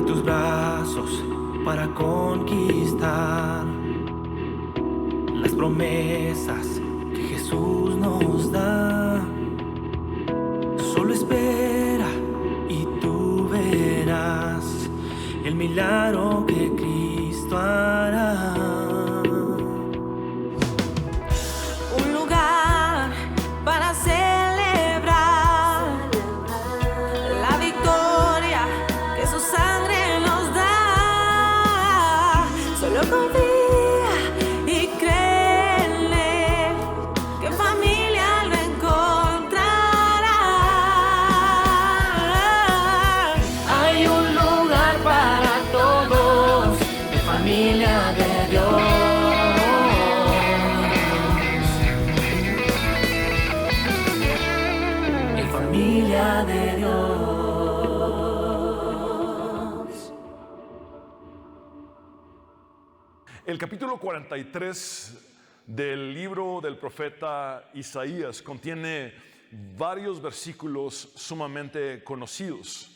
tus brazos para conquistar las promesas que Jesús nos da. Solo espera y tú verás el milagro que Cristo hará. Un lugar para celebrar la victoria que su sangre nos da. Solo confía y cree en Él, que en familia lo encontrará. Hay un lugar para todos, en familia de Dios. Familia de Dios. El capítulo 43 del libro del profeta Isaías contiene varios versículos sumamente conocidos.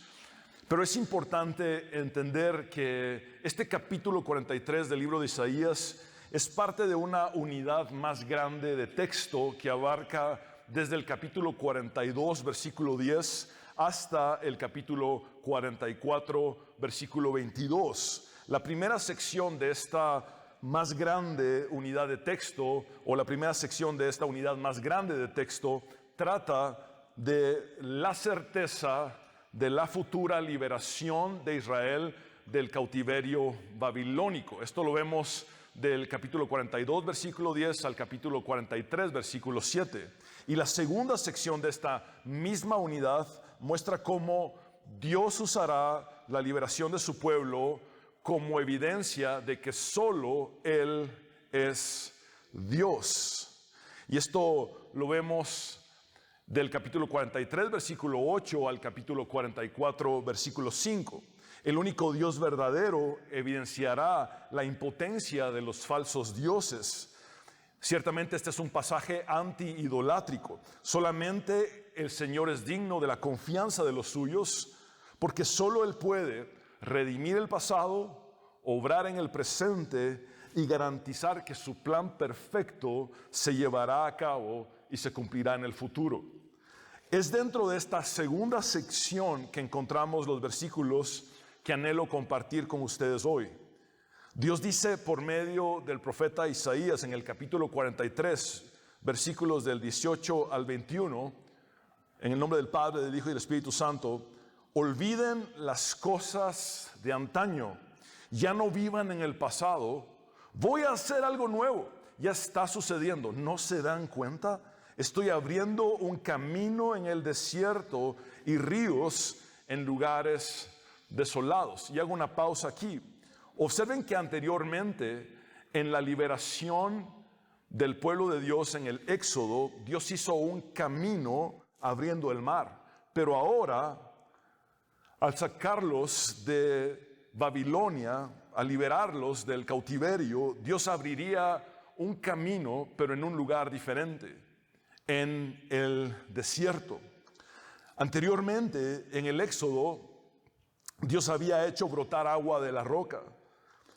Pero es importante entender que este capítulo 43 del libro de Isaías es parte de una unidad más grande de texto que abarca desde el capítulo 42, versículo 10, hasta el capítulo 44, versículo 22. La primera sección de esta más grande unidad de texto, o la primera sección de esta unidad más grande de texto, trata de la certeza de la futura liberación de Israel del cautiverio babilónico. Esto lo vemos del capítulo 42, versículo 10 al capítulo 43, versículo 7. Y la segunda sección de esta misma unidad muestra cómo Dios usará la liberación de su pueblo como evidencia de que solo Él es Dios. Y esto lo vemos del capítulo 43, versículo 8 al capítulo 44, versículo 5. El único Dios verdadero evidenciará la impotencia de los falsos dioses. Ciertamente este es un pasaje anti-idolátrico. Solamente el Señor es digno de la confianza de los suyos, porque solo Él puede redimir el pasado, obrar en el presente y garantizar que su plan perfecto se llevará a cabo y se cumplirá en el futuro. Es dentro de esta segunda sección que encontramos los versículos que anhelo compartir con ustedes hoy. Dios dice por medio del profeta Isaías en el capítulo 43, versículos del 18 al 21, en el nombre del Padre, del Hijo y del Espíritu Santo: olviden las cosas de antaño, ya no vivan en el pasado, voy a hacer algo nuevo, ya está sucediendo, ¿no se dan cuenta? Estoy abriendo un camino en el desierto y ríos en lugares desolados. Y hago una pausa aquí. Observen que anteriormente, en la liberación del pueblo de Dios en el Éxodo, Dios hizo un camino abriendo el mar. Pero ahora, al sacarlos de Babilonia, al liberarlos del cautiverio, Dios abriría un camino, pero en un lugar diferente, en el desierto. Anteriormente, en el Éxodo, Dios había hecho brotar agua de la roca.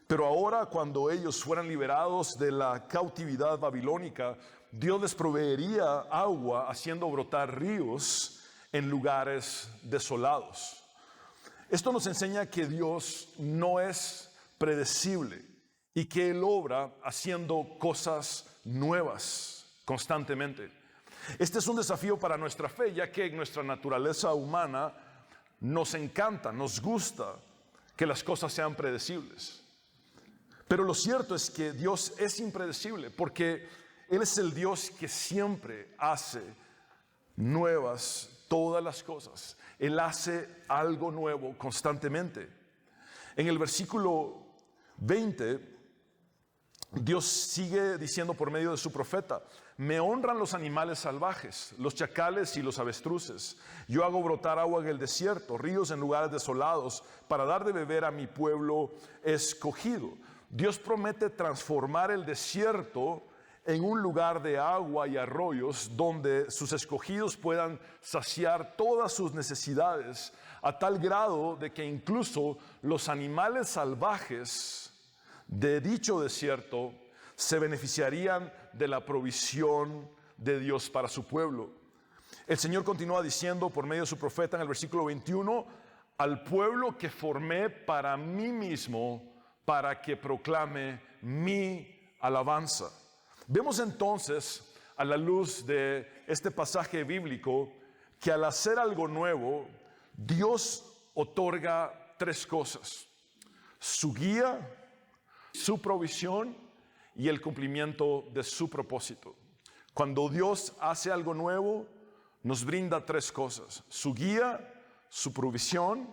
Pero ahora, cuando ellos fueran liberados de la cautividad babilónica, Dios les proveería agua haciendo brotar ríos en lugares desolados. Esto nos enseña que Dios no es predecible y que Él obra haciendo cosas nuevas constantemente. Este es un desafío para nuestra fe, ya que en nuestra naturaleza humana nos encanta, nos gusta que las cosas sean predecibles. Pero lo cierto es que Dios es impredecible, porque Él es el Dios que siempre hace nuevas todas las cosas. Él hace algo nuevo constantemente. En el versículo 20, Dios sigue diciendo por medio de su profeta: me honran los animales salvajes, los chacales y los avestruces. Yo hago brotar agua en el desierto, ríos en lugares desolados, para dar de beber a mi pueblo escogido. Dios promete transformar el desierto en un lugar de agua y arroyos donde sus escogidos puedan saciar todas sus necesidades, a tal grado de que incluso los animales salvajes de dicho desierto se beneficiarían de la provisión de Dios para su pueblo. El Señor continúa diciendo por medio de su profeta en el versículo 21, al pueblo que formé para mí mismo, para que proclame mi alabanza. Vemos entonces, a la luz de este pasaje bíblico, que al hacer algo nuevo, Dios otorga tres cosas: su guía, su provisión y el cumplimiento de su propósito. Cuando Dios hace algo nuevo, nos brinda tres cosas: su guía, su provisión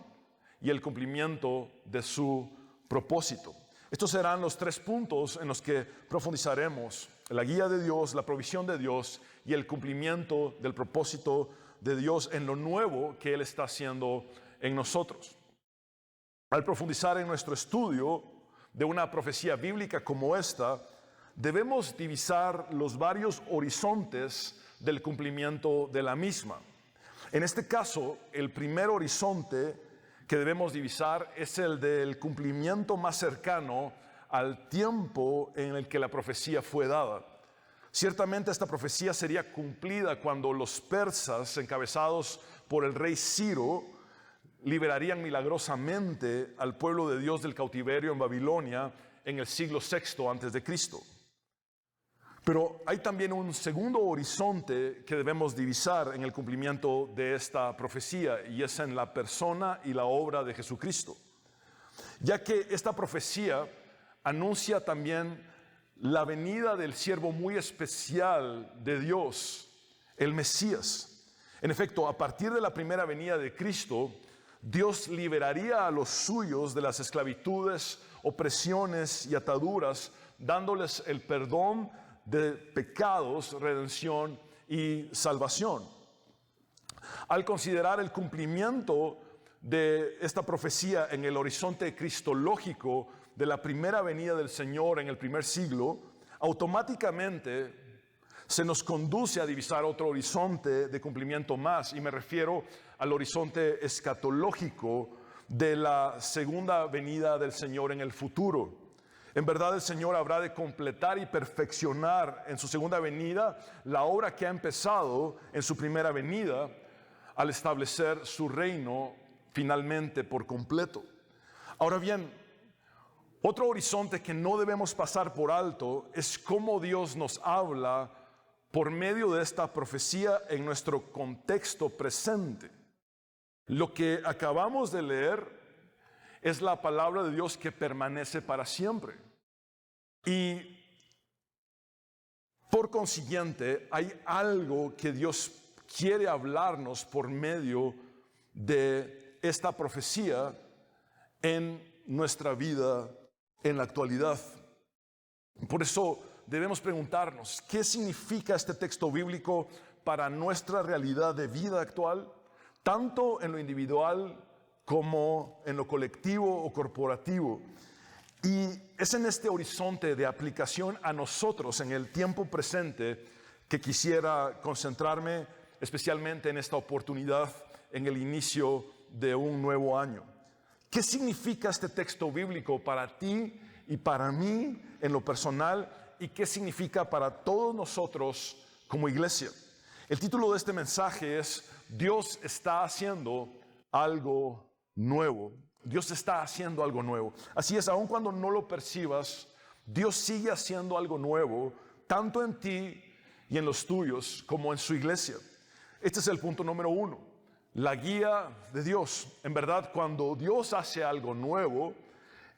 y el cumplimiento de su propósito. Estos serán los tres puntos en los que profundizaremos: la guía de Dios, la provisión de Dios y el cumplimiento del propósito de Dios en lo nuevo que Él está haciendo en nosotros. Al profundizar en nuestro estudio de una profecía bíblica como esta, debemos divisar los varios horizontes del cumplimiento de la misma. En este caso, el primer horizonte que debemos divisar es el del cumplimiento más cercano al tiempo en el que la profecía fue dada. Ciertamente esta profecía sería cumplida cuando los persas, encabezados por el rey Ciro, liberarían milagrosamente al pueblo de Dios del cautiverio en Babilonia en el siglo VI antes de Cristo. Pero hay también un segundo horizonte que debemos divisar en el cumplimiento de esta profecía, y es en la persona y la obra de Jesucristo, ya que esta profecía anuncia también la venida del siervo muy especial de Dios, el Mesías. En efecto, a partir de la primera venida de Cristo, Dios liberaría a los suyos de las esclavitudes, opresiones y ataduras, dándoles el perdón de pecados, redención y salvación. Al considerar el cumplimiento de esta profecía en el horizonte cristológico de la primera venida del Señor en el primer siglo, automáticamente se nos conduce a divisar otro horizonte de cumplimiento más, y me refiero al horizonte escatológico de la segunda venida del Señor en el futuro. En verdad, el Señor habrá de completar y perfeccionar en su segunda venida la obra que ha empezado en su primera venida, al establecer su reino finalmente por completo. Ahora bien, otro horizonte que no debemos pasar por alto es cómo Dios nos habla por medio de esta profecía en nuestro contexto presente. Lo que acabamos de leer es la palabra de Dios que permanece para siempre. Y por consiguiente, hay algo que Dios quiere hablarnos por medio de esta profecía en nuestra vida en la actualidad. Por eso debemos preguntarnos, ¿qué significa este texto bíblico para nuestra realidad de vida actual, tanto en lo individual como en lo colectivo o corporativo? Y es en este horizonte de aplicación a nosotros en el tiempo presente que quisiera concentrarme, especialmente en esta oportunidad en el inicio de un nuevo año. ¿Qué significa este texto bíblico para ti y para mí en lo personal? ¿Y qué significa para todos nosotros como iglesia? El título de este mensaje es: Dios está haciendo algo nuevo. Dios está haciendo algo nuevo. Así es, aun cuando no lo percibas, Dios sigue haciendo algo nuevo, tanto en ti y en los tuyos como en su iglesia. Este es el punto número 1, la guía de Dios. En verdad, cuando Dios hace algo nuevo,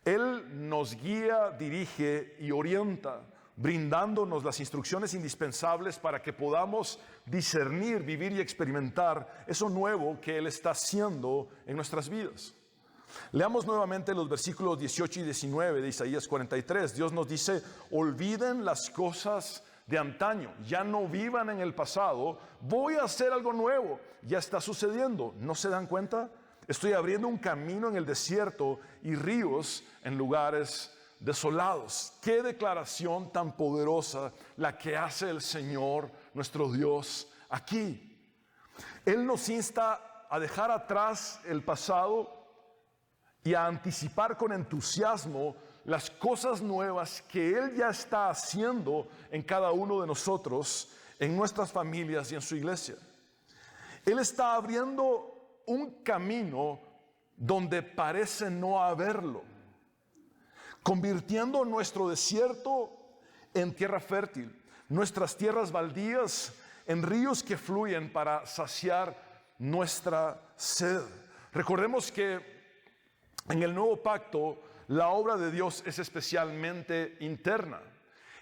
Él nos guía, dirige y orienta, brindándonos las instrucciones indispensables para que podamos discernir, vivir y experimentar eso nuevo que Él está haciendo en nuestras vidas. Leamos nuevamente los versículos 18 y 19 de Isaías 43. Dios nos dice: olviden las cosas de antaño, ya no vivan en el pasado, voy a hacer algo nuevo, ya está sucediendo. ¿No se dan cuenta? Estoy abriendo un camino en el desierto y ríos en lugares desolados. Qué declaración tan poderosa la que hace el Señor, nuestro Dios, aquí. Él nos insta a dejar atrás el pasado y a anticipar con entusiasmo las cosas nuevas que Él ya está haciendo en cada uno de nosotros, en nuestras familias y en su iglesia. Él está abriendo un camino donde parece no haberlo, convirtiendo nuestro desierto en tierra fértil, nuestras tierras baldías en ríos que fluyen para saciar nuestra sed. Recordemos que en el nuevo pacto, la obra de Dios es especialmente interna.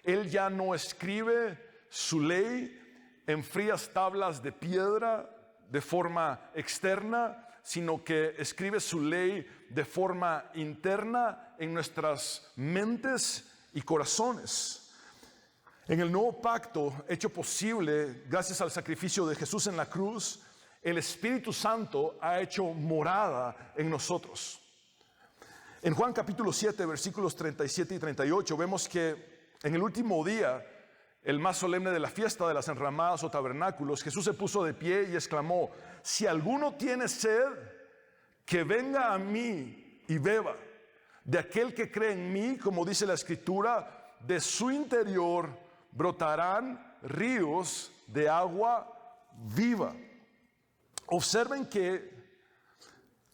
Él ya no escribe su ley en frías tablas de piedra de forma externa, sino que escribe su ley de forma interna en nuestras mentes y corazones. En el nuevo pacto, hecho posible gracias al sacrificio de Jesús en la cruz, el Espíritu Santo ha hecho morada en nosotros. En Juan capítulo 7, versículos 37 y 38, vemos que en el último día, el más solemne de la fiesta de las enramadas o tabernáculos, Jesús se puso de pie y exclamó: si alguno tiene sed, que venga a mí y beba. De aquel que cree en mí, como dice la Escritura, de su interior brotarán ríos de agua viva. Observen que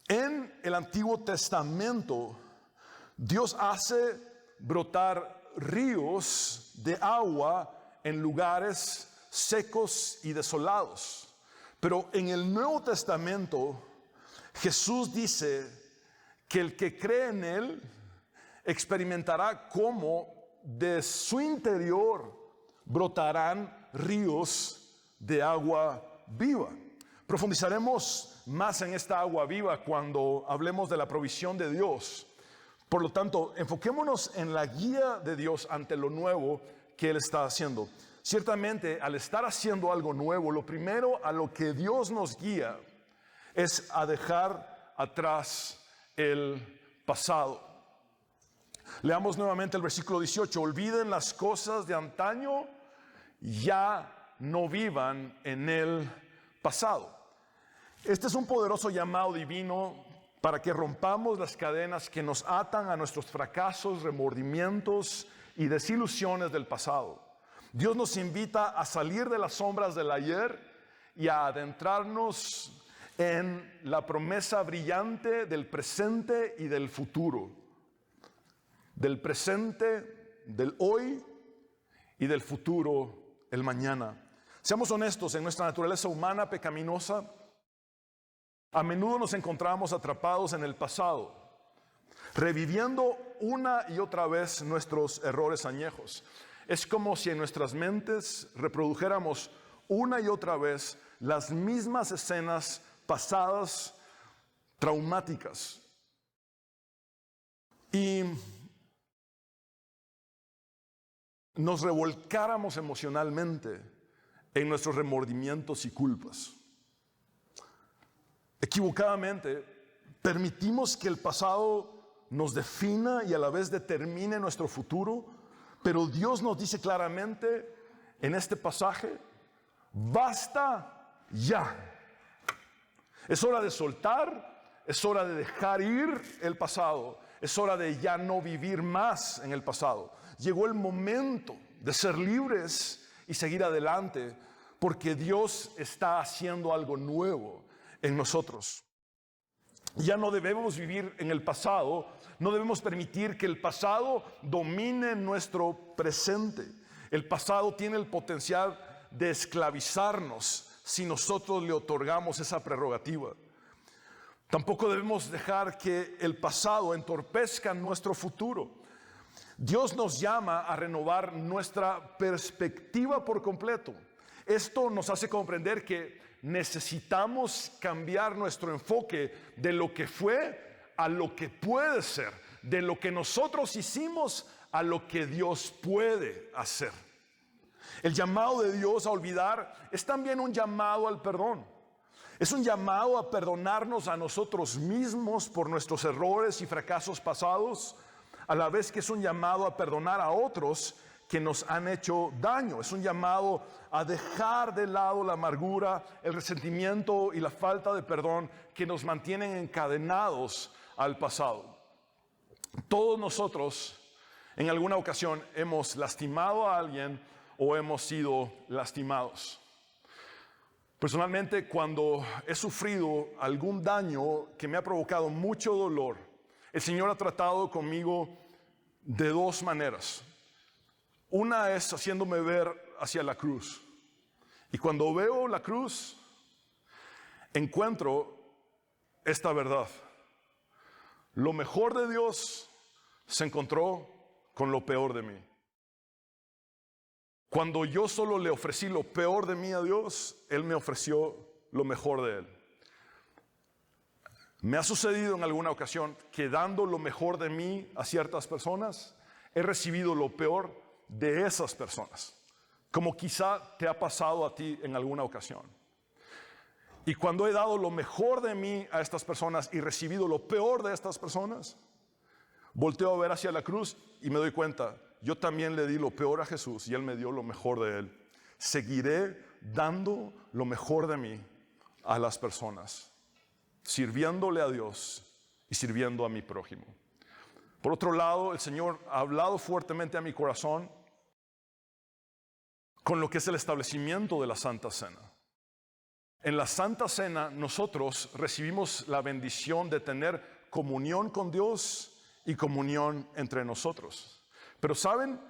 en el Antiguo Testamento, Dios hace brotar ríos de agua en lugares secos y desolados. Pero en el Nuevo Testamento, Jesús dice que el que cree en Él experimentará cómo de su interior brotarán ríos de agua viva. Profundizaremos más en esta agua viva cuando hablemos de la provisión de Dios. Por lo tanto, enfoquémonos en la guía de Dios ante lo nuevo que Él está haciendo. Ciertamente, al estar haciendo algo nuevo, lo primero a lo que Dios nos guía es a dejar atrás el pasado. Leamos nuevamente el versículo 18. Olviden las cosas de antaño, ya no vivan en el pasado. Este es un poderoso llamado divino para que rompamos las cadenas que nos atan a nuestros fracasos, remordimientos y desilusiones del pasado. Dios nos invita a salir de las sombras del ayer y a adentrarnos en la promesa brillante del presente y del futuro. Del presente, del hoy y del futuro, el mañana. Seamos honestos, en nuestra naturaleza humana pecaminosa, a menudo nos encontramos atrapados en el pasado, reviviendo una y otra vez nuestros errores añejos. Es como si en nuestras mentes reprodujéramos una y otra vez las mismas escenas pasadas traumáticas. Y nos revolcáramos emocionalmente en nuestros remordimientos y culpas. Equivocadamente, permitimos que el pasado nos defina y a la vez determine nuestro futuro, pero Dios nos dice claramente en este pasaje: basta ya. Es hora de soltar, es hora de dejar ir el pasado, es hora de ya no vivir más en el pasado. Llegó el momento de ser libres y seguir adelante, porque Dios está haciendo algo nuevo en nosotros. Ya no debemos vivir en el pasado, no debemos permitir que el pasado domine nuestro presente. El pasado tiene el potencial de esclavizarnos si nosotros le otorgamos esa prerrogativa. Tampoco debemos dejar que el pasado entorpezca nuestro futuro. Dios nos llama a renovar nuestra perspectiva por completo. Esto nos hace comprender que necesitamos cambiar nuestro enfoque de lo que fue a lo que puede ser, de lo que nosotros hicimos a lo que Dios puede hacer. El llamado de Dios a olvidar es también un llamado al perdón. Es un llamado a perdonarnos a nosotros mismos por nuestros errores y fracasos pasados, a la vez que es un llamado a perdonar a otros que nos han hecho daño. Es un llamado a dejar de lado la amargura, el resentimiento y la falta de perdón que nos mantienen encadenados al pasado. Todos nosotros en alguna ocasión hemos lastimado a alguien o hemos sido lastimados. Personalmente, cuando he sufrido algún daño que me ha provocado mucho dolor, el Señor ha tratado conmigo de dos maneras. Una es haciéndome ver hacia la cruz. Y cuando veo la cruz, encuentro esta verdad. Lo mejor de Dios se encontró con lo peor de mí. Cuando yo solo le ofrecí lo peor de mí a Dios, Él me ofreció lo mejor de Él. Me ha sucedido en alguna ocasión que dando lo mejor de mí a ciertas personas, he recibido lo peor de esas personas, como quizá te ha pasado a ti en alguna ocasión. Y cuando he dado lo mejor de mí a estas personas y recibido lo peor de estas personas, volteo a ver hacia la cruz y me doy cuenta, yo también le di lo peor a Jesús y Él me dio lo mejor de Él. Seguiré dando lo mejor de mí a las personas, sirviéndole a Dios y sirviendo a mi prójimo. Por otro lado, el Señor ha hablado fuertemente a mi corazón con lo que es el establecimiento de la Santa Cena. En la Santa Cena nosotros recibimos la bendición de tener comunión con Dios y comunión entre nosotros. Pero ¿saben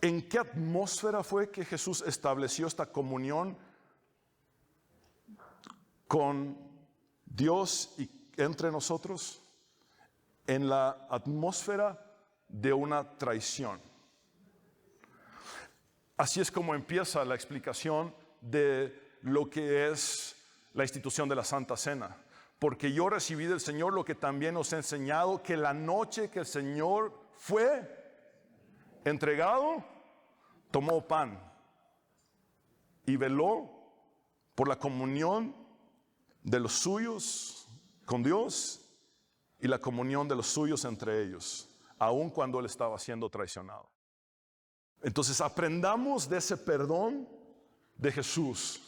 en qué atmósfera fue que Jesús estableció esta comunión con Dios y entre nosotros? En la atmósfera de una traición. Así es como empieza la explicación de lo que es la institución de la Santa Cena. Porque yo recibí del Señor lo que también os he enseñado, que la noche que el Señor fue entregado, tomó pan y veló por la comunión de los suyos con Dios y la comunión de los suyos entre ellos, aun cuando Él estaba siendo traicionado. Entonces aprendamos de ese perdón de Jesús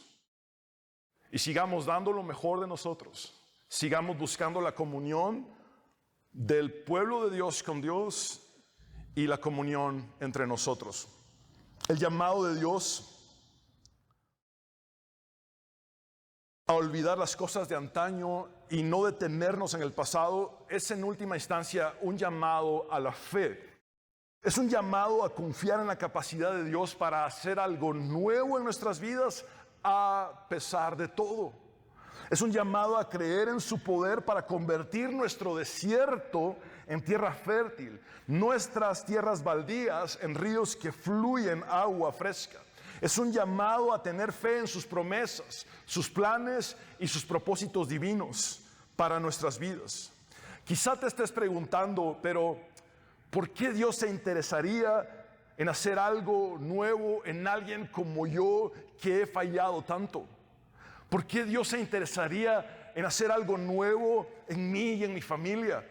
y sigamos dando lo mejor de nosotros. Sigamos buscando la comunión del pueblo de Dios con Dios y la comunión entre nosotros. El llamado de Dios a olvidar las cosas de antaño y no detenernos en el pasado es en última instancia un llamado a la fe. Es un llamado a confiar en la capacidad de Dios para hacer algo nuevo en nuestras vidas a pesar de todo. Es un llamado a creer en su poder para convertir nuestro desierto en tierra fértil, nuestras tierras baldías en ríos que fluyen agua fresca. Es un llamado a tener fe en sus promesas, sus planes y sus propósitos divinos para nuestras vidas. Quizá te estés preguntando, pero ¿por qué Dios se interesaría en hacer algo nuevo en alguien como yo que he fallado tanto? ¿Por qué Dios se interesaría en hacer algo nuevo en mí y en mi familia?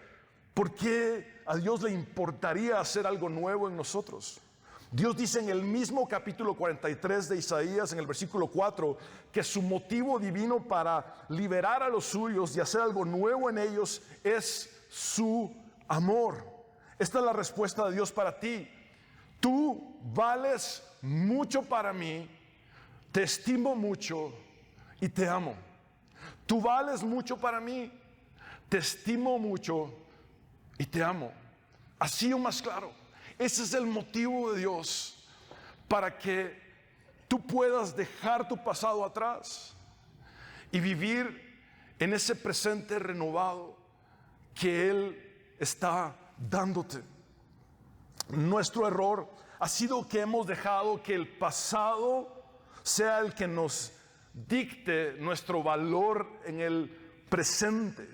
¿Por qué a Dios le importaría hacer algo nuevo en nosotros? Dios dice en el mismo capítulo 43 de Isaías, en el versículo 4, que su motivo divino para liberar a los suyos y hacer algo nuevo en ellos es su amor. Esta es la respuesta de Dios para ti. Tú vales mucho para mí, te estimo mucho y te amo. Tú vales mucho para mí, te estimo mucho y te amo. Así o más claro. Ese es el motivo de Dios para que tú puedas dejar tu pasado atrás y vivir en ese presente renovado que Él está dándote. Nuestro error ha sido que hemos dejado que el pasado sea el que nos dicte nuestro valor en el presente,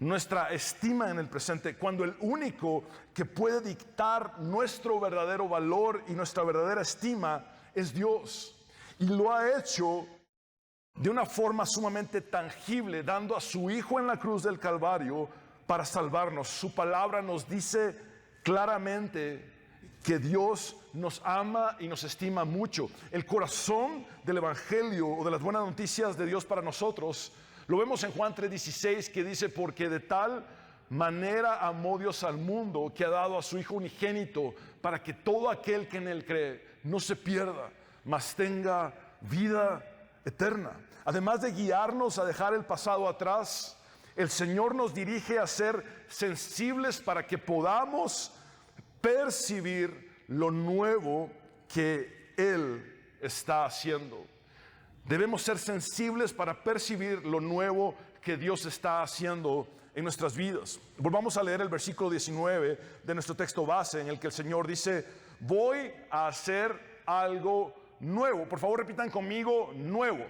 nuestra estima en el presente, cuando el único que puede dictar nuestro verdadero valor y nuestra verdadera estima es Dios. Y lo ha hecho de una forma sumamente tangible, dando a su Hijo en la cruz del Calvario para salvarnos. Su palabra nos dice claramente que Dios nos ama y nos estima mucho. El corazón del Evangelio o de las buenas noticias de Dios para nosotros lo vemos en Juan 3:16, que dice: porque de tal manera amó Dios al mundo que ha dado a su Hijo unigénito, para que todo aquel que en él cree no se pierda, mas tenga vida eterna. Además de guiarnos a dejar el pasado atrás, el Señor nos dirige a ser sensibles para que podamos percibir lo nuevo que Él está haciendo. Debemos ser sensibles para percibir lo nuevo que Dios está haciendo en nuestras vidas. Volvamos a leer el versículo 19 de nuestro texto base, en el que el Señor dice: voy a hacer algo nuevo. Por favor, repitan conmigo: nuevo.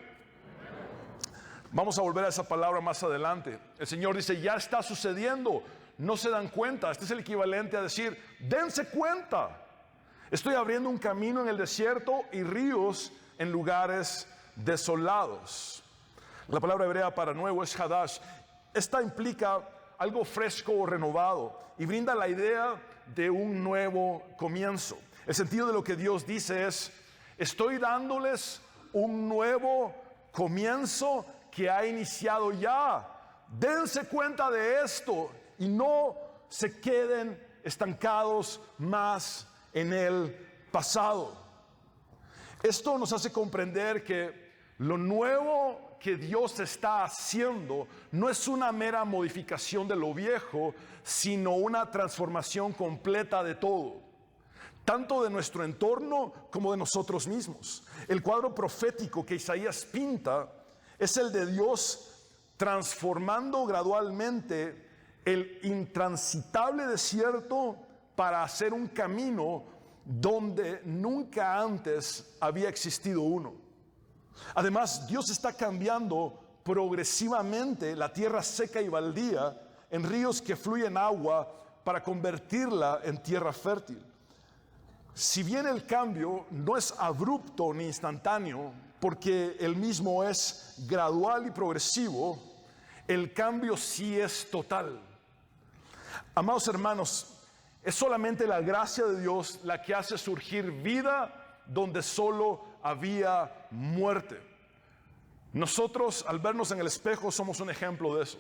Vamos a volver a esa palabra más adelante. El Señor dice: ya está sucediendo, no se dan cuenta. Este es el equivalente a decir: dense cuenta. Estoy abriendo un camino en el desierto y ríos en lugares desolados. La palabra hebrea para nuevo es hadash. Esta implica algo fresco o renovado y brinda la idea de un nuevo comienzo. El sentido de lo que Dios dice es: estoy dándoles un nuevo comienzo que ha iniciado ya. Dense cuenta de esto y no se queden estancados más en el pasado. Esto nos hace comprender que lo nuevo que Dios está haciendo no es una mera modificación de lo viejo, sino una transformación completa de todo, tanto de nuestro entorno como de nosotros mismos. El cuadro profético que Isaías pinta es el de Dios transformando gradualmente el intransitable desierto para hacer un camino donde nunca antes había existido uno. Además, Dios está cambiando progresivamente la tierra seca y baldía en ríos que fluyen agua para convertirla en tierra fértil. Si bien el cambio no es abrupto ni instantáneo, porque el mismo es gradual y progresivo, el cambio sí es total. Amados hermanos, es solamente la gracia de Dios la que hace surgir vida donde solo había muerte. Nosotros, al vernos en el espejo, somos un ejemplo de eso.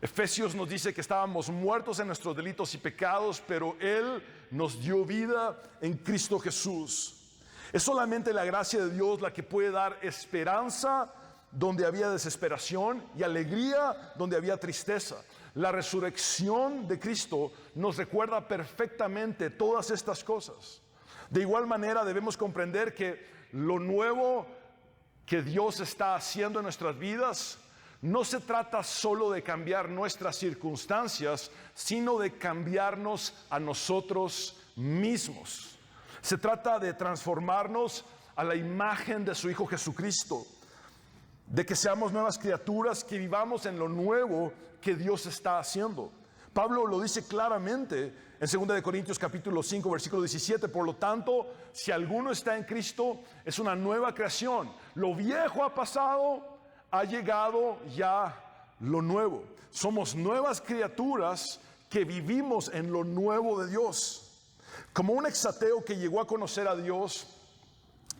Efesios nos dice que estábamos muertos en nuestros delitos y pecados, pero Él nos dio vida en Cristo Jesús. Es solamente la gracia de Dios la que puede dar esperanza donde había desesperación y alegría donde había tristeza. La resurrección de Cristo nos recuerda perfectamente todas estas cosas. De igual manera debemos comprender que lo nuevo que Dios está haciendo en nuestras vidas no se trata solo de cambiar nuestras circunstancias, sino de cambiarnos a nosotros mismos. Se trata de transformarnos a la imagen de su Hijo Jesucristo, de que seamos nuevas criaturas, que vivamos en lo nuevo que Dios está haciendo. Pablo lo dice claramente en 2 Corintios capítulo 5 versículo 17: por lo tanto, si alguno está en Cristo, es una nueva creación. Lo viejo ha pasado, ha llegado ya lo nuevo. Somos nuevas criaturas que vivimos en lo nuevo de Dios. Como un exateo que llegó a conocer a Dios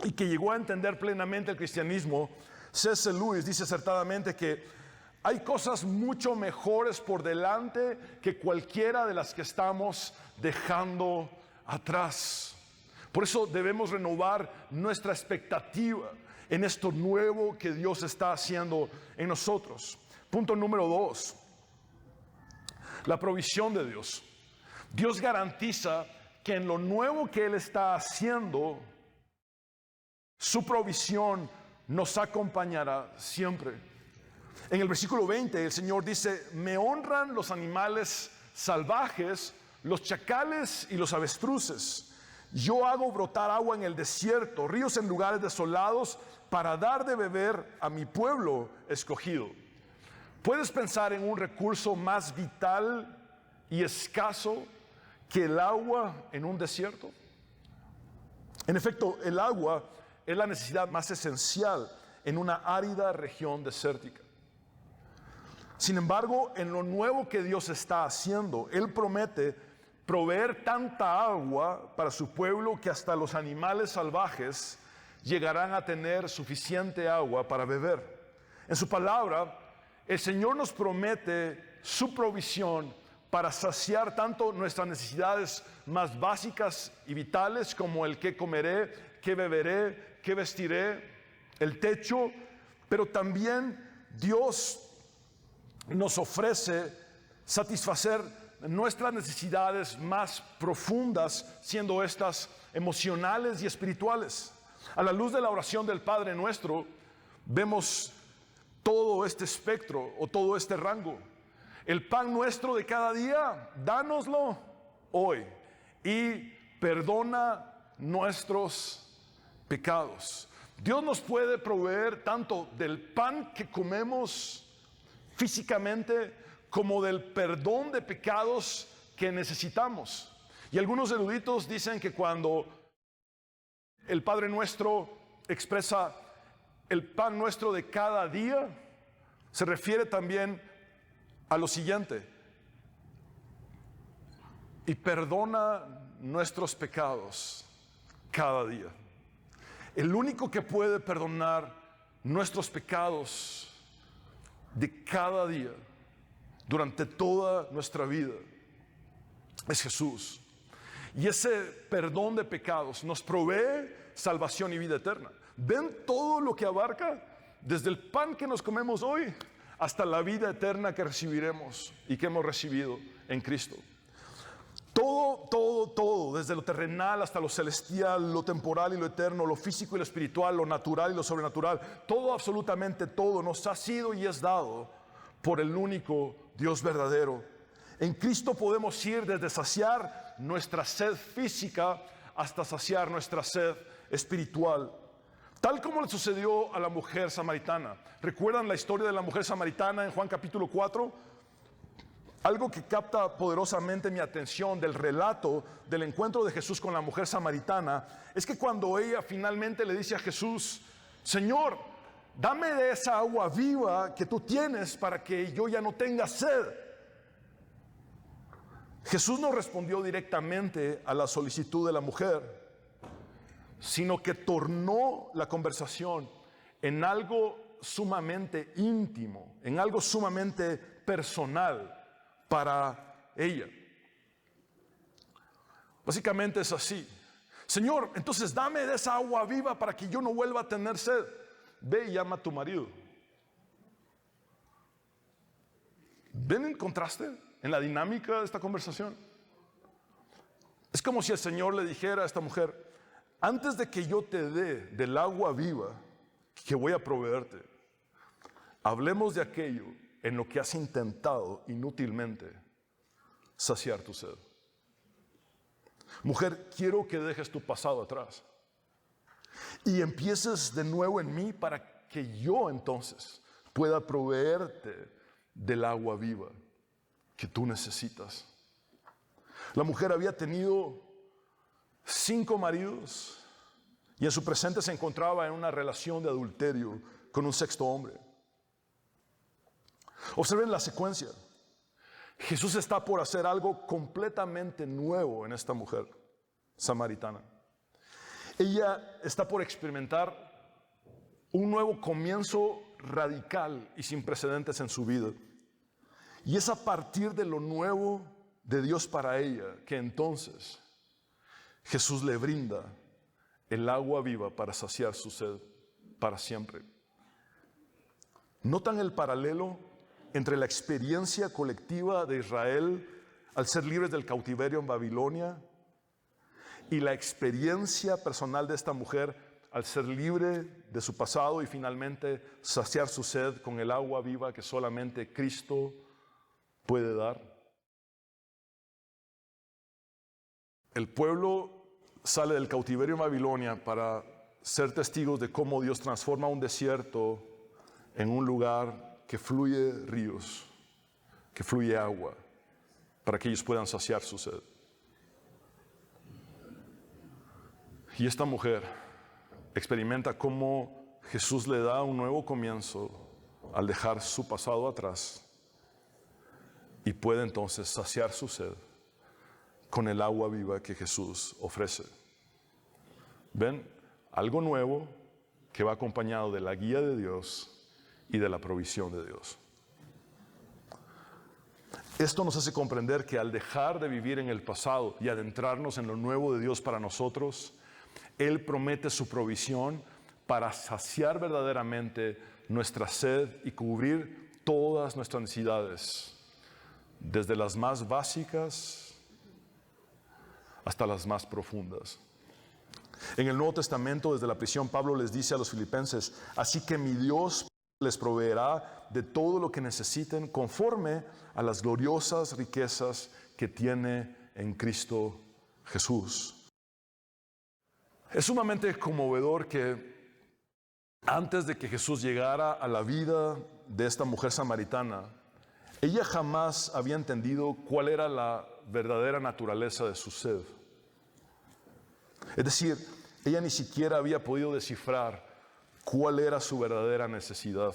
y que llegó a entender plenamente el cristianismo, C.S. Lewis dice acertadamente que hay cosas mucho mejores por delante que cualquiera de las que estamos dejando atrás. Por eso debemos renovar nuestra expectativa en esto nuevo que Dios está haciendo en nosotros. Punto número 2, la provisión de Dios. Dios garantiza que en lo nuevo que Él está haciendo, su provisión nos acompañará siempre. En el versículo 20 el Señor dice: me honran los animales salvajes, los chacales y los avestruces. Yo hago brotar agua en el desierto, ríos en lugares desolados, para dar de beber a mi pueblo escogido. ¿Puedes pensar en un recurso más vital y escaso que el agua en un desierto? En efecto, el agua es la necesidad más esencial en una árida región desértica. Sin embargo, en lo nuevo que Dios está haciendo, Él promete proveer tanta agua para su pueblo que hasta los animales salvajes llegarán a tener suficiente agua para beber. En su palabra, el Señor nos promete su provisión para saciar tanto nuestras necesidades más básicas y vitales como el qué comeré, qué beberé, qué vestiré, el techo, pero también Dios nos ofrece satisfacer nuestras necesidades más profundas, siendo estas emocionales y espirituales. A la luz de la oración del Padre Nuestro, vemos todo este espectro o todo este rango. El pan nuestro de cada día, dánoslo hoy y perdona nuestros pecados. Dios nos puede proveer tanto del pan que comemos físicamente como del perdón de pecados que necesitamos. Y algunos eruditos dicen que cuando el Padre Nuestro expresa el pan nuestro de cada día, se refiere también a lo siguiente: y perdona nuestros pecados cada día. El único que puede perdonar nuestros pecados de cada día durante toda nuestra vida es Jesús. Y ese perdón de pecados nos provee salvación y vida eterna. ¿Ven todo lo que abarca? Desde el pan que nos comemos hoy hasta la vida eterna que recibiremos y que hemos recibido en Cristo. Todo, desde lo terrenal hasta lo celestial, lo temporal y lo eterno, lo físico y lo espiritual, lo natural y lo sobrenatural, todo, absolutamente todo, nos ha sido y es dado por el único Dios verdadero. En Cristo podemos ir desde saciar nuestra sed física hasta saciar nuestra sed espiritual. Tal como le sucedió a la mujer samaritana. ¿Recuerdan la historia de la mujer samaritana en Juan capítulo 4? Algo que capta poderosamente mi atención del relato del encuentro de Jesús con la mujer samaritana es que cuando ella finalmente le dice a Jesús: Señor, dame de esa agua viva que tú tienes para que yo ya no tenga sed. Jesús no respondió directamente a la solicitud de la mujer, sino que tornó la conversación en algo sumamente íntimo, en algo sumamente personal para ella. Básicamente es así: Señor, entonces dame de esa agua viva para que yo no vuelva a tener sed. Ve y llama a tu marido. ¿Ven el contraste en la dinámica de esta conversación? Es como si el Señor le dijera a esta mujer: antes de que yo te dé del agua viva que voy a proveerte, hablemos de aquello en lo que has intentado inútilmente saciar tu sed. Mujer, quiero que dejes tu pasado atrás y empieces de nuevo en mí para que yo entonces pueda proveerte del agua viva que tú necesitas. La mujer había tenido 5 maridos y en su presente se encontraba en una relación de adulterio con un 6º hombre. Observen la secuencia. Jesús está por hacer algo completamente nuevo en esta mujer samaritana. Ella está por experimentar un nuevo comienzo radical y sin precedentes en su vida. Y es a partir de lo nuevo de Dios para ella que entonces Jesús le brinda el agua viva para saciar su sed para siempre. ¿Notan el paralelo entre la experiencia colectiva de Israel al ser libres del cautiverio en Babilonia y la experiencia personal de esta mujer al ser libre de su pasado y finalmente saciar su sed con el agua viva que solamente Cristo puede dar? El pueblo sale del cautiverio en Babilonia para ser testigos de cómo Dios transforma un desierto en un lugar que fluye ríos, que fluye agua, para que ellos puedan saciar su sed. Y esta mujer experimenta cómo Jesús le da un nuevo comienzo al dejar su pasado atrás y puede entonces saciar su sed con el agua viva que Jesús ofrece. ¿Ven? Algo nuevo que va acompañado de la guía de Dios y de la provisión de Dios. Esto nos hace comprender que al dejar de vivir en el pasado y adentrarnos en lo nuevo de Dios para nosotros, Él promete su provisión para saciar verdaderamente nuestra sed y cubrir todas nuestras necesidades, desde las más básicas hasta las más profundas. En el Nuevo Testamento, desde la prisión, Pablo les dice a los filipenses: así que mi Dios les proveerá de todo lo que necesiten conforme a las gloriosas riquezas que tiene en Cristo Jesús. Es sumamente conmovedor que antes de que Jesús llegara a la vida de esta mujer samaritana, ella jamás había entendido cuál era la verdadera naturaleza de su sed. Es decir, ella ni siquiera había podido descifrar cuál era su verdadera necesidad,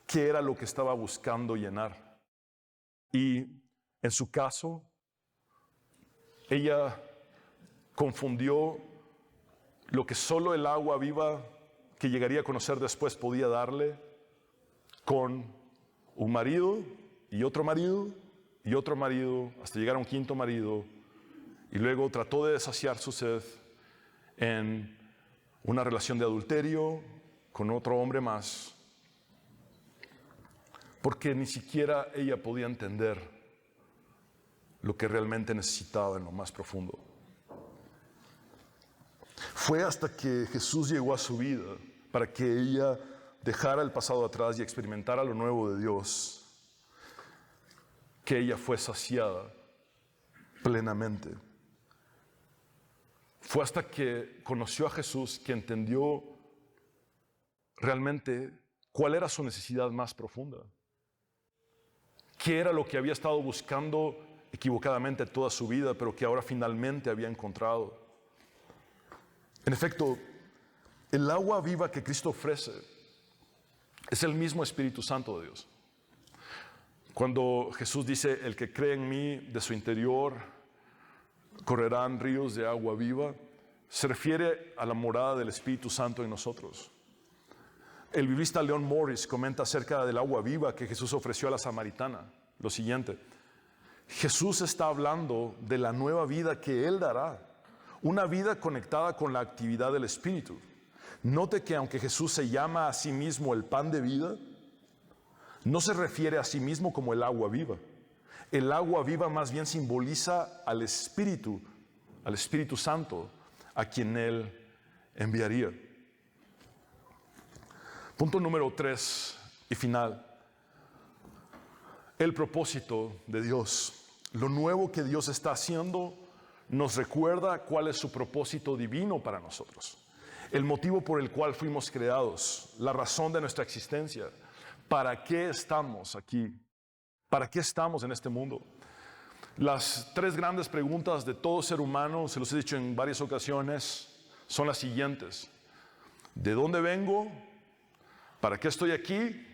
qué era lo que estaba buscando llenar. Y en su caso, ella confundió lo que solo el agua viva que llegaría a conocer después podía darle con un marido y otro marido y otro marido, hasta llegar a un quinto marido, y luego trató de saciar su sed en una relación de adulterio con otro hombre más, porque ni siquiera ella podía entender lo que realmente necesitaba en lo más profundo. Fue hasta que Jesús llegó a su vida para que ella dejara el pasado atrás y experimentara lo nuevo de Dios, que ella fue saciada plenamente. Fue hasta que conoció a Jesús que entendió realmente cuál era su necesidad más profunda. ¿Qué era lo que había estado buscando equivocadamente toda su vida, pero que ahora finalmente había encontrado? En efecto, el agua viva que Cristo ofrece es el mismo Espíritu Santo de Dios. Cuando Jesús dice: el que cree en mí, de su interior correrán ríos de agua viva, se refiere a la morada del Espíritu Santo en nosotros. El biblista Leon Morris comenta acerca del agua viva que Jesús ofreció a la samaritana lo siguiente: Jesús está hablando de la nueva vida que Él dará, una vida conectada con la actividad del Espíritu. Note que aunque Jesús se llama a sí mismo el pan de vida, no se refiere a sí mismo como el agua viva. El agua viva más bien simboliza al Espíritu Santo, a quien Él enviaría. Punto número 3 y final. El propósito de Dios. Lo nuevo que Dios está haciendo nos recuerda cuál es su propósito divino para nosotros. El motivo por el cual fuimos creados, la razón de nuestra existencia. ¿Para qué estamos aquí? ¿Para qué estamos en este mundo? Las 3 grandes preguntas de todo ser humano, se los he dicho en varias ocasiones, son las siguientes: ¿de dónde vengo? ¿Para qué estoy aquí?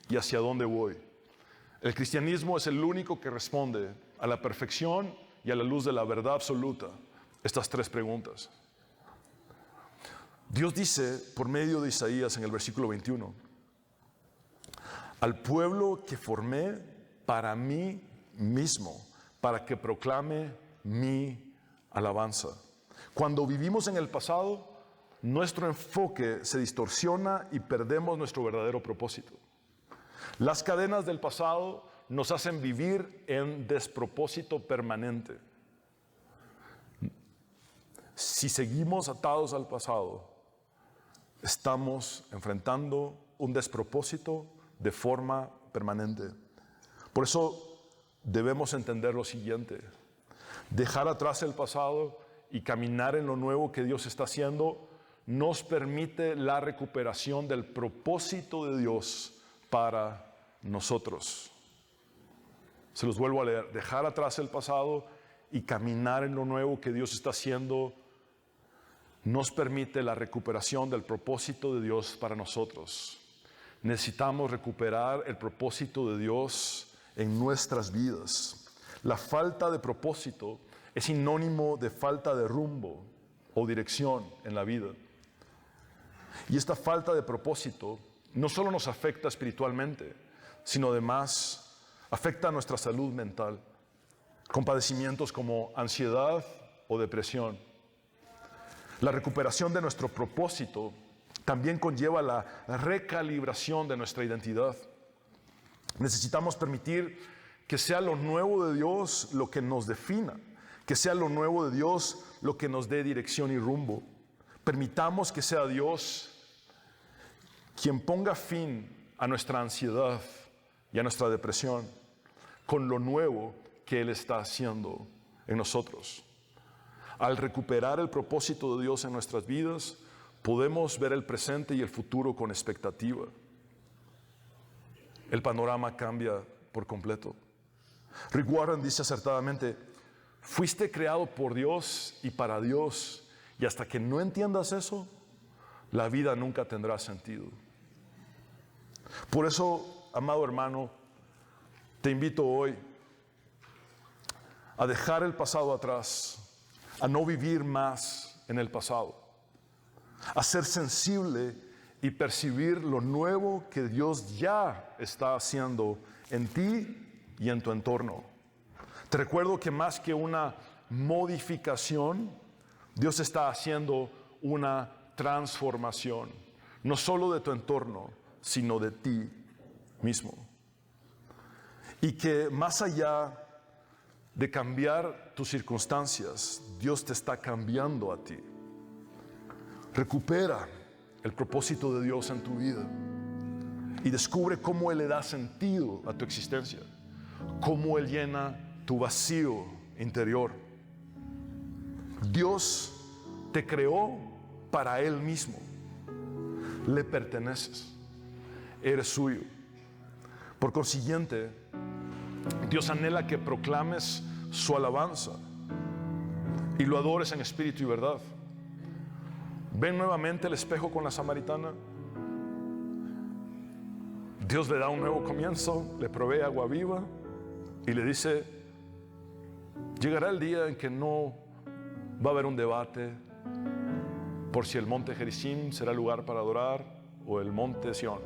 ¿Y hacia dónde voy? El cristianismo es el único que responde a la perfección y a la luz de la verdad absoluta estas 3 preguntas. Dios dice por medio de Isaías en el versículo 21: al pueblo que formé para mí mismo, para que proclame mi alabanza. Cuando vivimos en el pasado, nuestro enfoque se distorsiona y perdemos nuestro verdadero propósito. Las cadenas del pasado nos hacen vivir en despropósito permanente. Si seguimos atados al pasado, estamos enfrentando un despropósito de forma permanente. Por eso debemos entender lo siguiente: dejar atrás el pasado y caminar en lo nuevo que Dios está haciendo nos permite la recuperación del propósito de Dios para nosotros. Se los vuelvo a leer: dejar atrás el pasado y caminar en lo nuevo que Dios está haciendo nos permite la recuperación del propósito de Dios para nosotros. Necesitamos recuperar el propósito de Dios en nuestras vidas. La falta de propósito es sinónimo de falta de rumbo o dirección en la vida. Y esta falta de propósito no solo nos afecta espiritualmente, sino además afecta a nuestra salud mental, con padecimientos como ansiedad o depresión. La recuperación de nuestro propósito también conlleva la recalibración de nuestra identidad. Necesitamos permitir que sea lo nuevo de Dios lo que nos defina, que sea lo nuevo de Dios lo que nos dé dirección y rumbo. Permitamos que sea Dios quien ponga fin a nuestra ansiedad y a nuestra depresión con lo nuevo que Él está haciendo en nosotros. Al recuperar el propósito de Dios en nuestras vidas, podemos ver el presente y el futuro con expectativa. El panorama cambia por completo. Rick Warren dice acertadamente: fuiste creado por Dios y para Dios, y hasta que no entiendas eso, la vida nunca tendrá sentido. Por eso, amado hermano, te invito hoy a dejar el pasado atrás, a no vivir más en el pasado, a ser sensible y percibir lo nuevo que Dios ya está haciendo en ti y en tu entorno. Te recuerdo que más que una modificación, Dios está haciendo una transformación, no solo de tu entorno, sino de ti mismo. Y que más allá de cambiar tus circunstancias, Dios te está cambiando a ti. Recupera el propósito de Dios en tu vida y descubre cómo Él le da sentido a tu existencia, cómo Él llena tu vacío interior. Dios te creó para Él mismo. Le perteneces. Eres suyo. Por consiguiente, Dios anhela que proclames su alabanza y lo adores en espíritu y verdad. Ven nuevamente el espejo con la samaritana. Dios le da un nuevo comienzo, le provee agua viva y le dice: llegará el día en que no va a haber un debate por si el monte Gerizim será el lugar para adorar o el monte Sión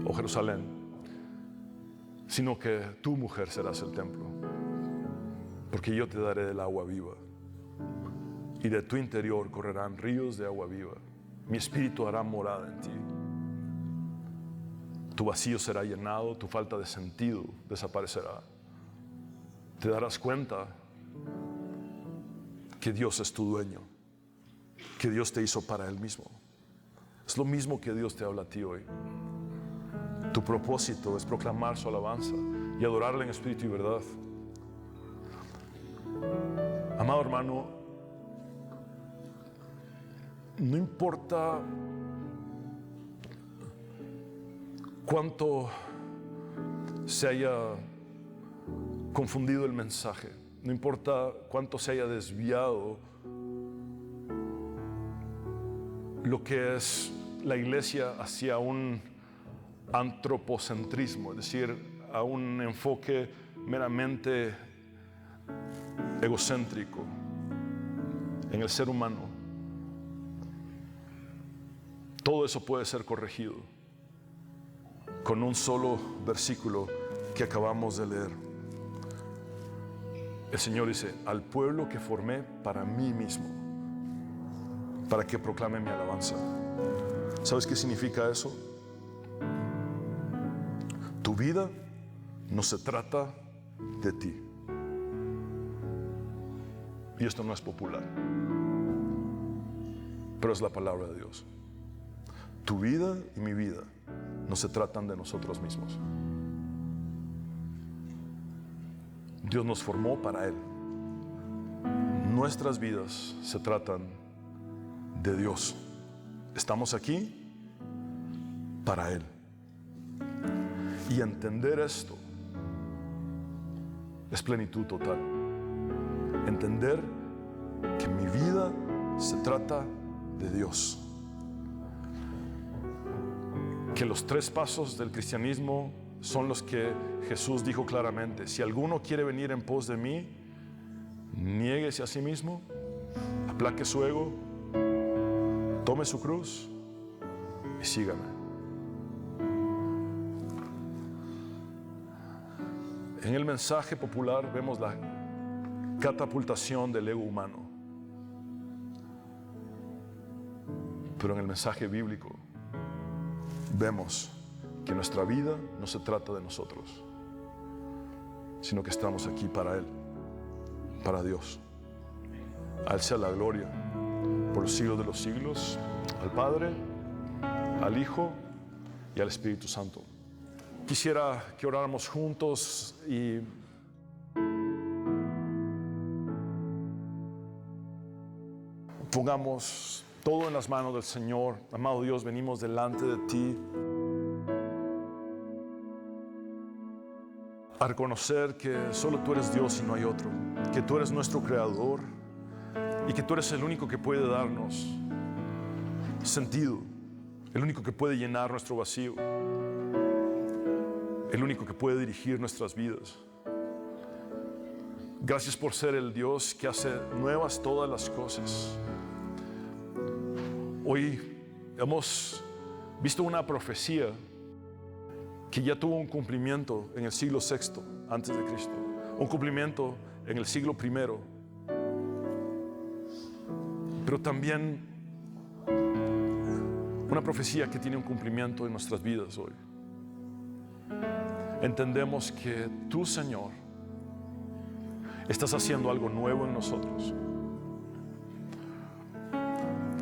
o Jerusalén, sino que tu mujer serás el templo, porque yo te daré del agua viva y de tu interior correrán ríos de agua viva. Mi espíritu hará morada en ti. Tu vacío será llenado, tu falta de sentido desaparecerá. Te darás cuenta que Dios es tu dueño, que Dios te hizo para Él mismo. Es lo mismo que Dios te habla a ti hoy. Tu propósito es proclamar su alabanza y adorarle en espíritu y verdad. Amado hermano, no importa cuánto se haya confundido el mensaje, no importa cuánto se haya desviado lo que es la iglesia hacia un antropocentrismo, es decir, a un enfoque meramente egocéntrico en el ser humano. Todo eso puede ser corregido con un solo versículo que acabamos de leer. El Señor dice: al pueblo que formé para mí mismo, para que proclame mi alabanza. ¿Sabes qué significa eso? Tu vida no se trata de ti. Y esto no es popular, pero es la palabra de Dios. Tu vida y mi vida no se tratan de nosotros mismos. Dios nos formó para Él. Nuestras vidas se tratan de Dios. Estamos aquí para Él. Y entender esto es plenitud total. Entender que mi vida se trata de Dios. Que los 3 pasos del cristianismo son los que Jesús dijo claramente: si alguno quiere venir en pos de mí, niéguese a sí mismo, aplaque su ego, tome su cruz y sígame. En el mensaje popular vemos la catapultación del ego humano, pero en el mensaje bíblico vemos que nuestra vida no se trata de nosotros, sino que estamos aquí para Él, para Dios. A Él sea la gloria por los siglos de los siglos, al Padre, al Hijo y al Espíritu Santo. Quisiera que oráramos juntos y pongamos todo en las manos del Señor. Amado Dios, venimos delante de ti a reconocer que solo tú eres Dios y no hay otro, que tú eres nuestro creador y que tú eres el único que puede darnos sentido, el único que puede llenar nuestro vacío, el único que puede dirigir nuestras vidas. Gracias por ser el Dios que hace nuevas todas las cosas. Hoy hemos visto una profecía que ya tuvo un cumplimiento en el siglo VI antes de Cristo, un cumplimiento en el siglo I, pero también una profecía que tiene un cumplimiento en nuestras vidas hoy. Entendemos que tú, Señor, estás haciendo algo nuevo en nosotros.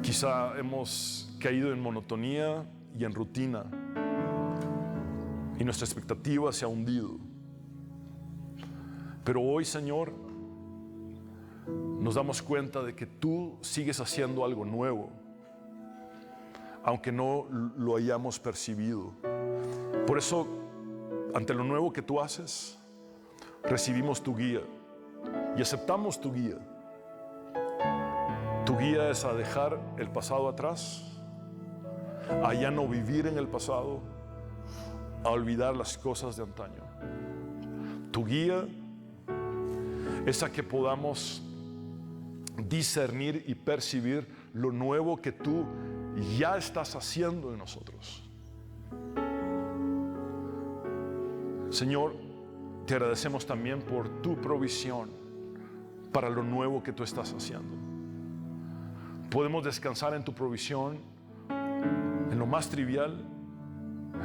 Quizá hemos caído en monotonía y en rutina, y nuestra expectativa se ha hundido. Pero hoy, Señor, nos damos cuenta de que tú sigues haciendo algo nuevo, aunque no lo hayamos percibido. Por eso, ante lo nuevo que tú haces, recibimos tu guía y aceptamos tu guía. Tu guía es a dejar el pasado atrás, a ya no vivir en el pasado, a olvidar las cosas de antaño. Tu guía es a que podamos discernir y percibir lo nuevo que tú ya estás haciendo en nosotros. Señor, te agradecemos también por tu provisión para lo nuevo que tú estás haciendo. Podemos descansar en tu provisión, en lo más trivial,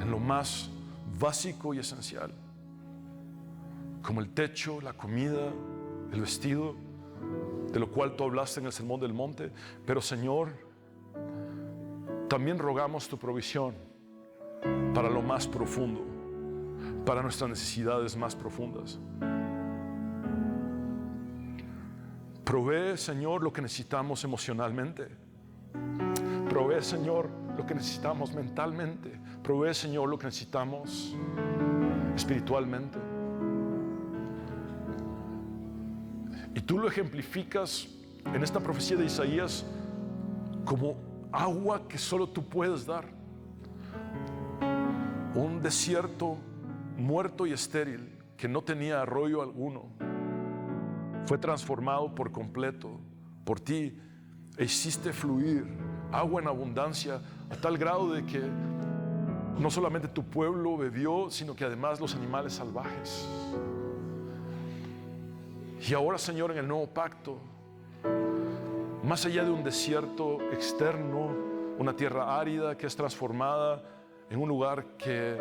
en lo más básico y esencial, como el techo, la comida, el vestido, de lo cual tú hablaste en el Sermón del Monte. Pero, Señor, también rogamos tu provisión para lo más profundo, para nuestras necesidades más profundas. Provee, Señor, lo que necesitamos emocionalmente. Provee, Señor, lo que necesitamos mentalmente. Provee, Señor, lo que necesitamos espiritualmente. Y tú lo ejemplificas en esta profecía de Isaías como agua que solo tú puedes dar. Un desierto muerto y estéril que no tenía arroyo alguno fue transformado por completo por ti, e hiciste fluir agua en abundancia a tal grado de que no solamente tu pueblo bebió, sino que además los animales salvajes. Y ahora, Señor, en el nuevo pacto, más allá de un desierto externo, una tierra árida que es transformada en un lugar que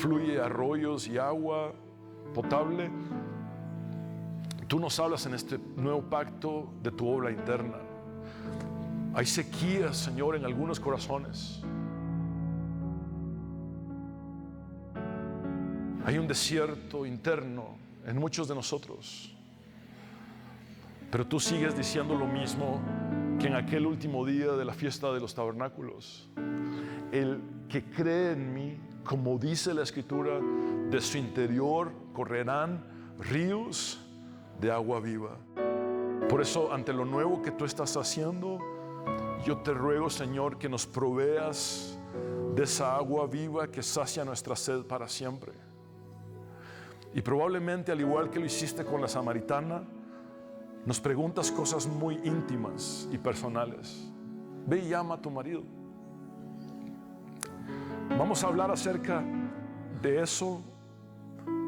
fluye arroyos y agua potable, tú nos hablas en este nuevo pacto de tu obra interna. Hay sequías, Señor, en algunos corazones. Hay un desierto interno en muchos de nosotros. Pero tú sigues diciendo lo mismo que en aquel último día de la fiesta de los tabernáculos. El que cree en mí, como dice la Escritura, de su interior correrán ríos de agua viva. Por eso, ante lo nuevo que tú estás haciendo, yo te ruego, Señor, que nos proveas de esa agua viva que sacia nuestra sed para siempre. Y probablemente, al igual que lo hiciste con la samaritana, nos preguntas cosas muy íntimas y personales. Ve y llama a tu marido. Vamos a hablar acerca de eso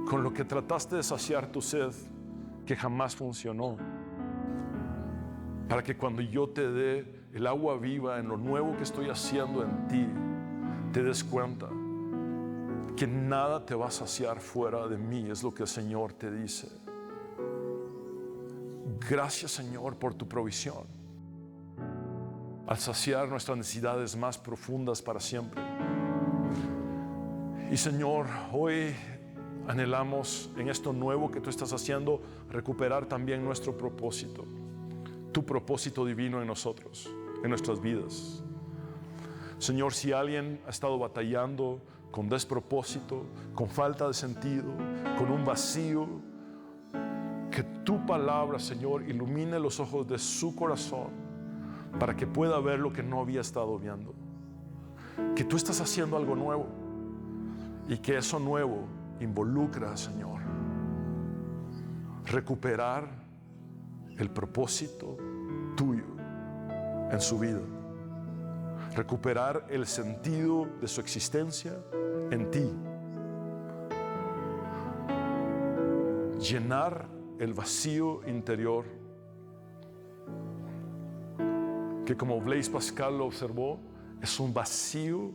con lo que trataste de saciar tu sed, que jamás funcionó. Para que cuando yo te dé el agua viva en lo nuevo que estoy haciendo en ti, te des cuenta que nada te va a saciar fuera de mí, es lo que el Señor te dice. Gracias, Señor, por tu provisión al saciar nuestras necesidades más profundas para siempre. Y Señor, hoy anhelamos en esto nuevo que tú estás haciendo recuperar también nuestro propósito, tu propósito divino en nosotros, en nuestras vidas. Señor, si alguien ha estado batallando con despropósito, con falta de sentido, con un vacío, que tu palabra, Señor, ilumine los ojos de su corazón para que pueda ver lo que no había estado viendo. Que tú estás haciendo algo nuevo y que eso nuevo involucra, Señor, recuperar el propósito tuyo en su vida, recuperar el sentido de su existencia en ti, llenar el vacío interior que, como Blaise Pascal lo observó, es un vacío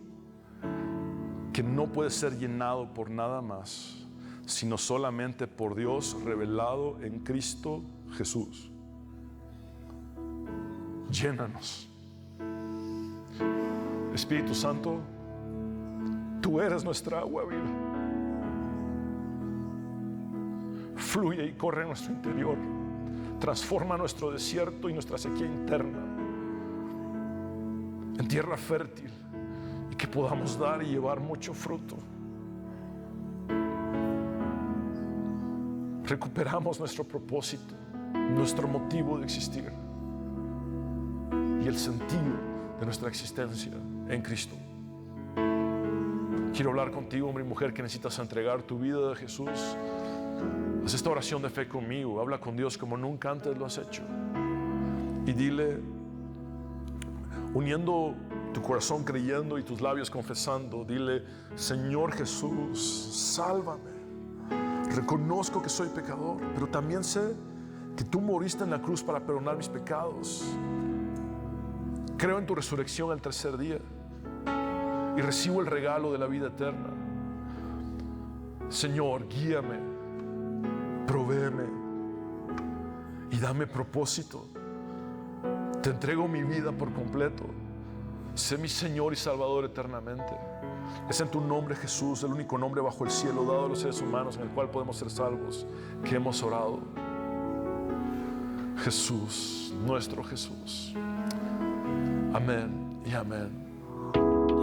que no puede ser llenado por nada más, sino solamente por Dios revelado en Cristo Jesús. Llénanos. Espíritu Santo, tú eres nuestra agua viva. Fluye y corre en nuestro interior. Transforma nuestro desierto y nuestra sequía interna en tierra fértil, y que podamos dar y llevar mucho fruto. Recuperamos nuestro propósito, nuestro motivo de existir y el sentido de nuestra existencia en Cristo. Quiero hablar contigo, hombre y mujer, que necesitas entregar tu vida a Jesús. Haz esta oración de fe conmigo. Habla con Dios como nunca antes lo has hecho. Y dile, uniendo tu corazón creyendo y tus labios confesando, dile: Señor Jesús, sálvame. Reconozco que soy pecador, pero también sé que tú moriste en la cruz para perdonar mis pecados. Creo en tu resurrección al tercer día y recibo el regalo de la vida eterna. Señor, guíame, provéeme y dame propósito. Te entrego mi vida por completo. Sé mi Señor y Salvador eternamente. Es en tu nombre, Jesús, el único nombre bajo el cielo dado a los seres humanos en el cual podemos ser salvos, que hemos orado. Jesús, nuestro Jesús. Amén y amén.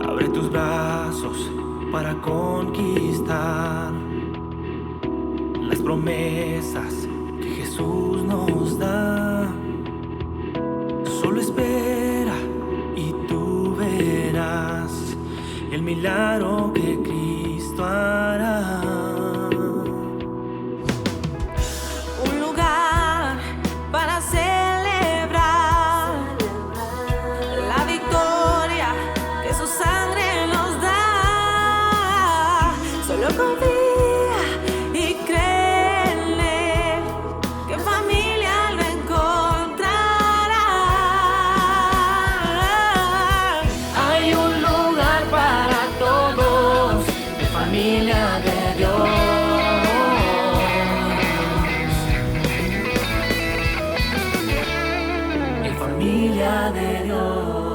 Abre tus brazos para conquistar las promesas que Jesús nos da. Solo espera y tú verás el milagro que Cristo hará. Un lugar para celebrar la victoria que su sangre nos da. Solo confía y créele que en familia lo encontrará. Hay un lugar para todos, de familia de Dios. En familia de Dios.